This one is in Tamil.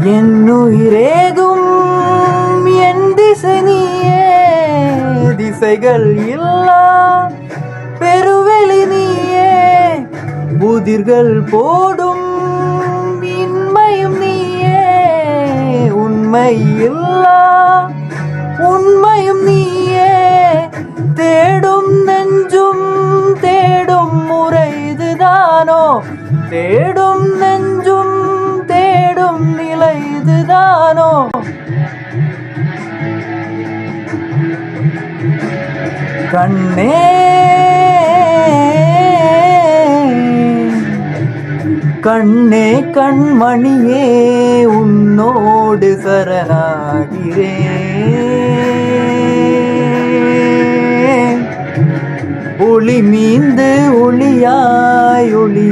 என்னுயிரேகும் என் திசை நீயே, திசைகள் இல்லா பெருவெளி நீயே, புதிர்கள் போடும் இன்மையும் நீயே, உண்மை இல்லா உண்மையும் நீயே, தேடும் நெஞ்சும் தேடும் முறை இதுதானோ, தேடும் நெஞ்சும் தேடும் நிலை இதுதானோ. கண்ணே கண்ணே கண்மணியே, உன்னோடு சரணாகிறேன். ஒளி மீந்து ஒளியாய் ஒளி